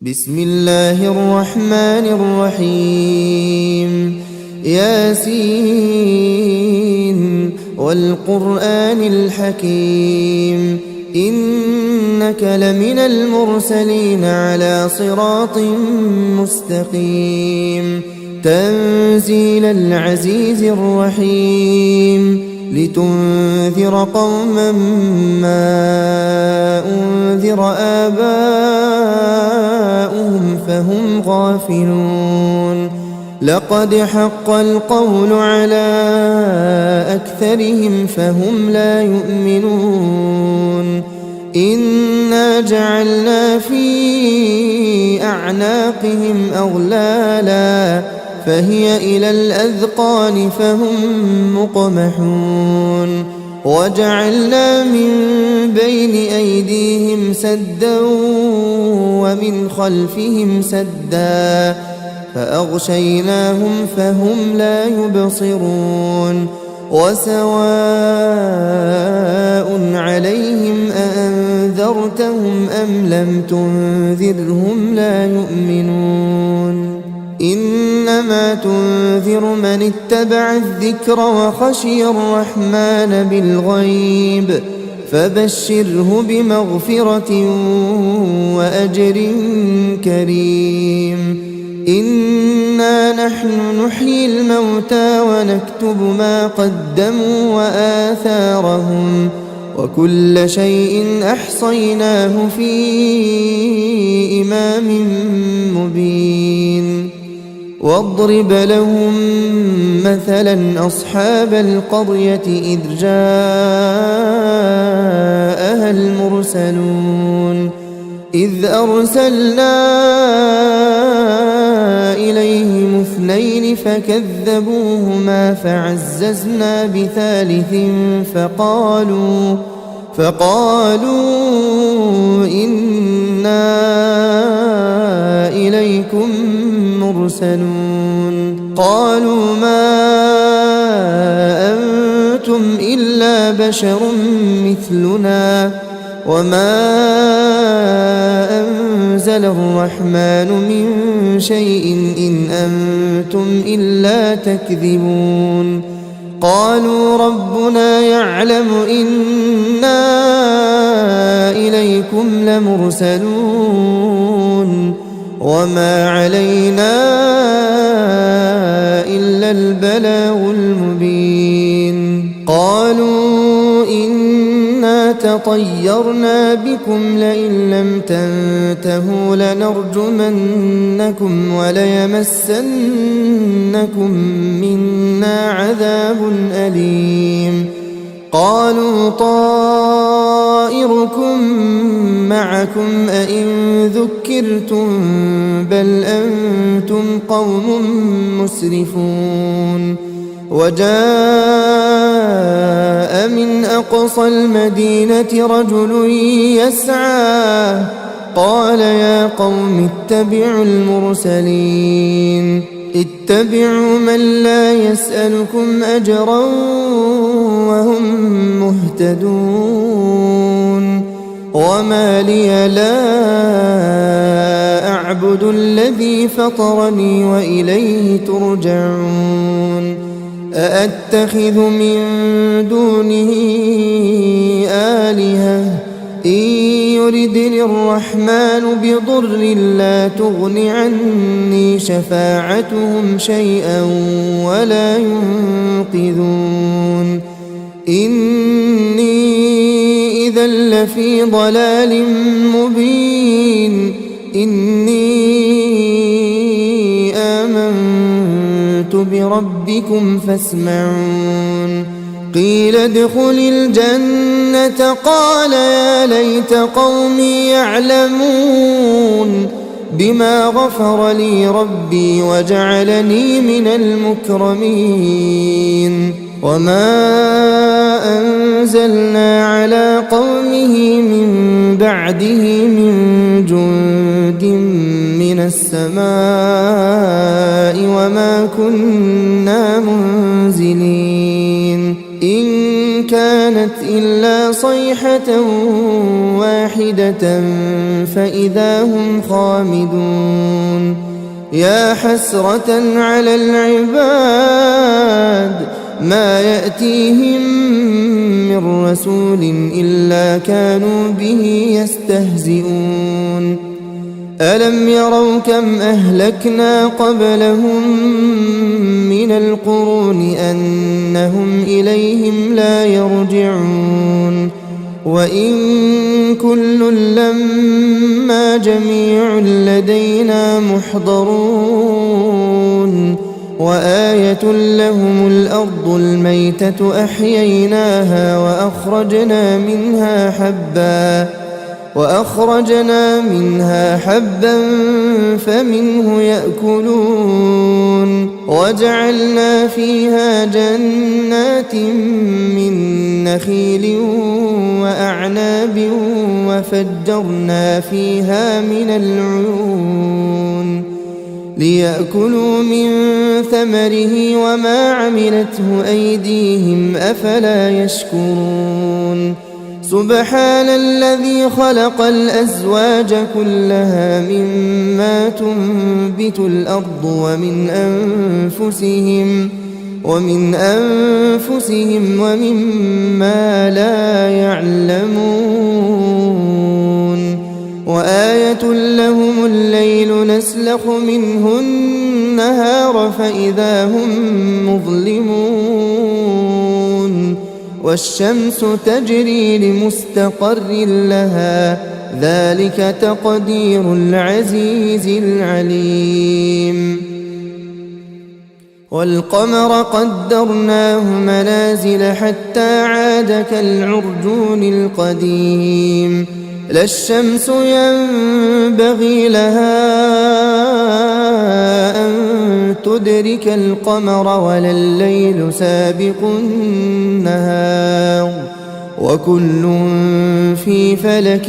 بسم الله الرحمن الرحيم ياسين والقرآن الحكيم إنك لمن المرسلين على صراط مستقيم تنزيل العزيز الرحيم لتنذر قوما ما أنذر آباؤهم فهم غافلون لقد حق القول على أكثرهم فهم لا يؤمنون إنا جعلنا في أعناقهم أغلالا فهي إلى الأذقان فهم مقمحون وجعلنا من بين أيديهم سدا ومن خلفهم سدا فأغشيناهم فهم لا يبصرون وسواء عليهم أأنذرتهم أم لم تنذرهم لا يؤمنون إنما تنذر من اتبع الذكر وخشي الرحمن بالغيب فبشره بمغفرة وأجر كريم إنا نحن نحيي الموتى ونكتب ما قدموا وآثارهم وكل شيء أحصيناه في إمام مبين واضرب لهم مثلا أصحاب القرية إذ جاءها المرسلون إذ أرسلنا إليهم اثنين فكذبوهما فعززنا بثالث فقالوا إنا إليكم مرسلون قالوا ما أنتم إلا بشر مثلنا وما أنزل الرحمن من شيء إن أنتم إلا تكذبون قالوا ربنا يعلم إنا إليكم لمرسلون وما علينا إلا البلاغ المبين قالوا إنا تطيرنا بكم لئن لم تنتهوا لنرجمنكم وليمسنكم منا عذاب أليم قالوا طائركم معكم أئن ذكرتم بل أنتم قوم مسرفون وجاء من أقصى المدينة رجل يسعى قال يا قوم اتبعوا المرسلين اتبعوا من لا يسألكم أجرا وهم مهتدون وما لي لا أعبد الذي فطرني وإليه ترجعون أأتخذ من دونه آلهة إن يردني الرحمن بضر لا تغن عني شفاعتهم شيئا ولا ينقذون إني إذا لفي ضلال مبين إني آمنت بربكم فاسمعون قيل ادخل الجنة قال يا ليت قومي يعلمون بما غفر لي ربي وجعلني من المكرمين وما أنزلنا على قومه من بعده من جند من السماء وما كنا منزلين إن كان كانت إلا صيحة واحدة فإذا هم خامدون يا حسرة على العباد ما يأتيهم من رسول إلا كانوا به يستهزئون ألم يروا كم أهلكنا قبلهم من القرون أنهم إليهم لا يرجعون وإن كل لما جميع لدينا محضرون وآية لهم الأرض الميتة أحييناها وأخرجنا منها حبا فمنه يأكلون وجعلنا فيها جنات من نخيل وأعناب وفجرنا فيها من العيون ليأكلوا من ثمره وما عملته أيديهم أفلا يشكرون سبحان الذي خلق الأزواج كلها مما تنبت الأرض ومن أنفسهم ومما لا يعلمون وآية لهم الليل نسلخ منه النهار فإذا هم مظلمون والشمس تجري لمستقر لها ذلك تقدير العزيز العليم والقمر قدرناه منازل حتى عاد كالعرجون القديم لا الشمس ينبغي لها أن تدرك القمر ولا الليل سابق النهار وكل في فلك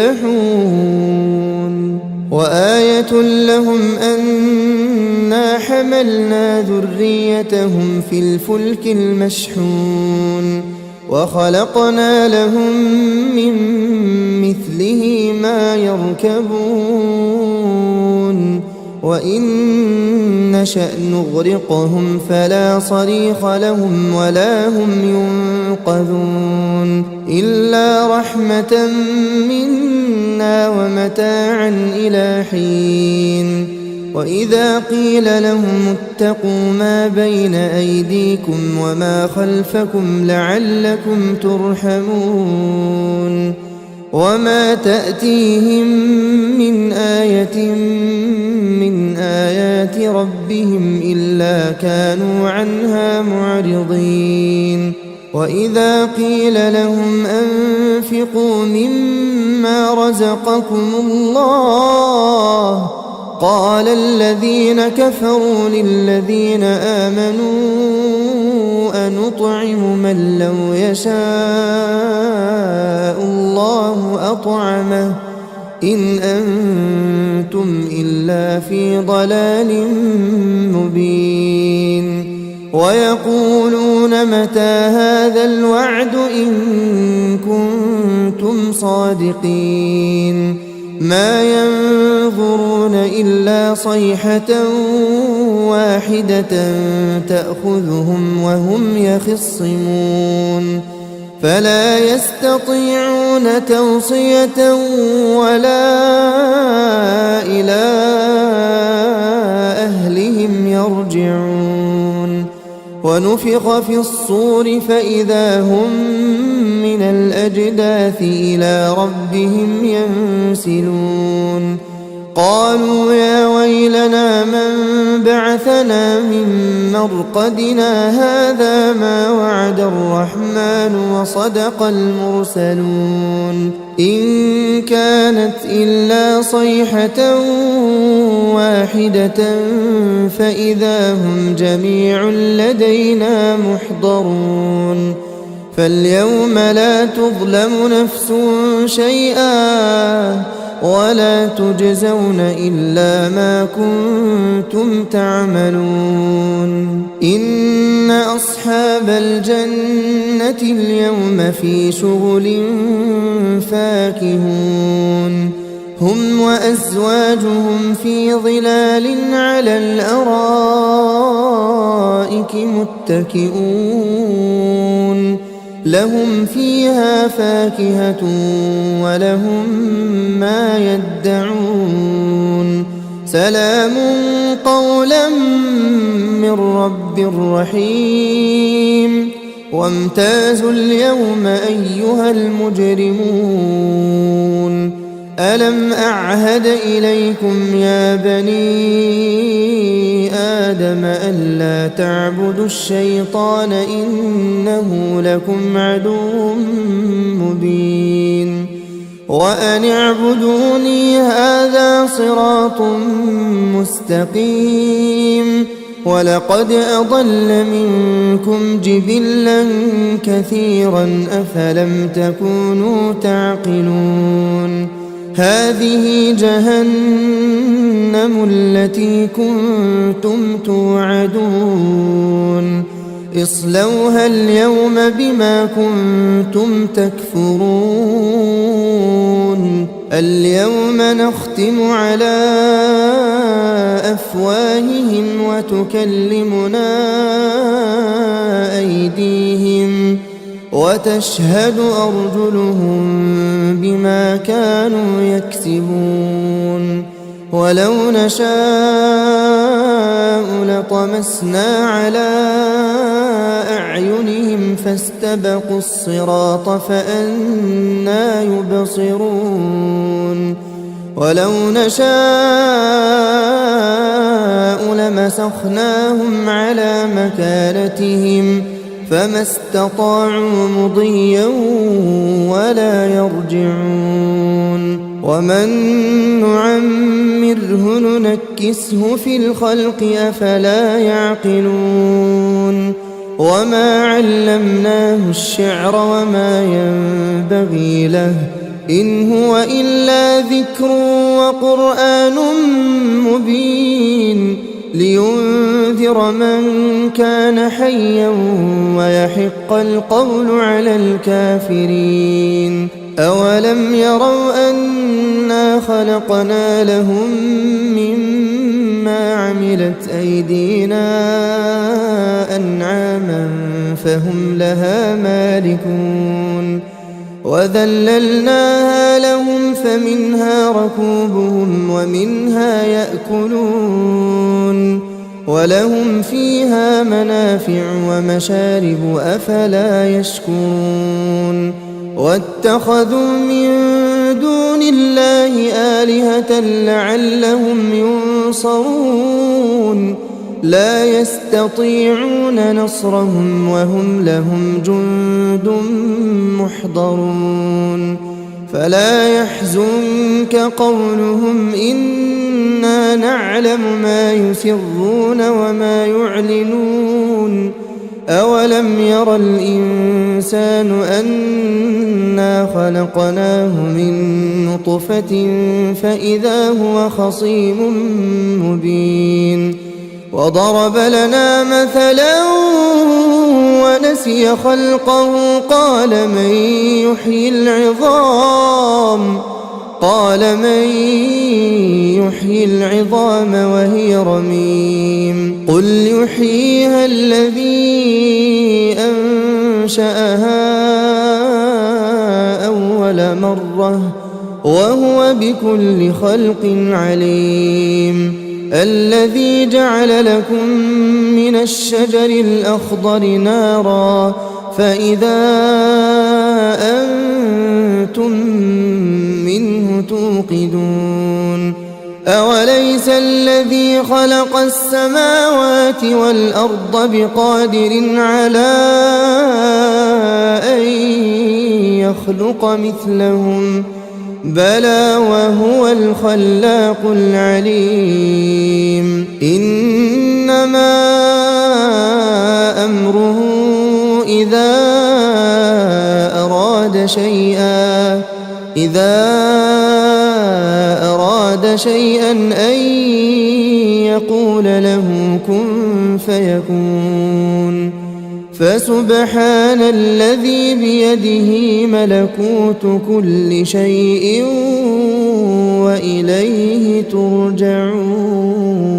يسبحون وآية لهم أنا حملنا ذريتهم في الفلك المشحون وخلقنا لهم من مثله ما يركبون وإن نشأ نغرقهم فلا صريخ لهم ولا هم ينقذون إلا رحمة منا ومتاعا إلى حين وإذا قيل لهم اتقوا ما بين أيديكم وما خلفكم لعلكم ترحمون وما تأتيهم من آية من آيات ربهم إلا كانوا عنها معرضين وإذا قيل لهم أنفقوا مما رزقكم الله قال الذين كفروا للذين آمنوا أنطعم من لو يشاء الله أطعمه إن أنتم إلا في ضلال مبين ويقولون متى هذا الوعد إن كنتم صادقين ما ينظرون إلا صيحة واحدة تأخذهم وهم يخصمون فلا يستطيعون توصية ولا إلى أهلهم يرجعون ونفخ في الصور فإذا هم من الأجداث إلى ربهم ينسلون قالوا يا ويلنا من بعثنا من مرقدنا هذا ما وعد الرحمن وصدق المرسلون إن كانت إلا صيحة واحدة فإذا هم جميع لدينا محضرون فاليوم لا تظلم نفس شيئا ولا تجزون إلا ما كنتم تعملون إن أصحاب الجنة اليوم في شغل فاكهون هم وأزواجهم في ظلال على الأرائك متكئون لهم فيها فاكهة ولهم ما يدعون سلام قولا من رب رحيم وامتازوا اليوم أيها المجرمون ألم أعهد إليكم يا بني آدم ألا تعبدوا الشيطان إنه لكم عدو مبين وأن اعبدوني هذا صراط مستقيم ولقد أضل منكم جبلا كثيرا أفلم تكونوا تعقلون هذه جهنم التي كنتم توعدون اصلوها اليوم بما كنتم تكفرون اليوم نختم على أفواههم وتكلمنا أيديهم وتشهد أرجلهم بما كانوا يكسبون ولو نشاء لطمسنا على أعينهم فاستبقوا الصراط فأنى يبصرون ولو نشاء لمسخناهم على مكانتهم فما استطاعوا مضيا ولا يرجعون ومن نعمره ننكسه في الخلق أفلا يعقلون وما علمناه الشعر وما ينبغي له إن هو إلا ذكر وقرآن مبين لينذر من كان حيا ويحق القول على الكافرين أولم يروا أنا خلقنا لهم مما عملت أيدينا أنعاما فهم لها مالكون وذللناها لهم فمنها ركوبهم ومنها يأكلون ولهم فيها منافع ومشارب أفلا يشكرون واتخذوا من دون الله آلهة لعلهم ينصرون لا يستطيعون نصرهم وهم لهم جند محضرون فلا يحزنك قولهم إنا نعلم ما يسرون وما يعلنون أولم ير الإنسان أنا خلقناه من نطفة فإذا هو خصيم مبين وضرب لنا مثلا ونسي خلقه قال من يحيي العظام وهي رميم قل يحييها الذي أنشأها أول مرة وهو بكل خلق عليم الذي جعل لكم من الشجر الأخضر نارا فإذا أنتم منه توقدون أوليس الذي خلق السماوات والأرض بقادر على أن يخلق مثلهم بلى وهو الخلاق العليم إنما أمره إذا أراد أراد شيئا أن يقول له كن فيكون فسبحان الذي بيده ملكوت كل شيء وإليه ترجعون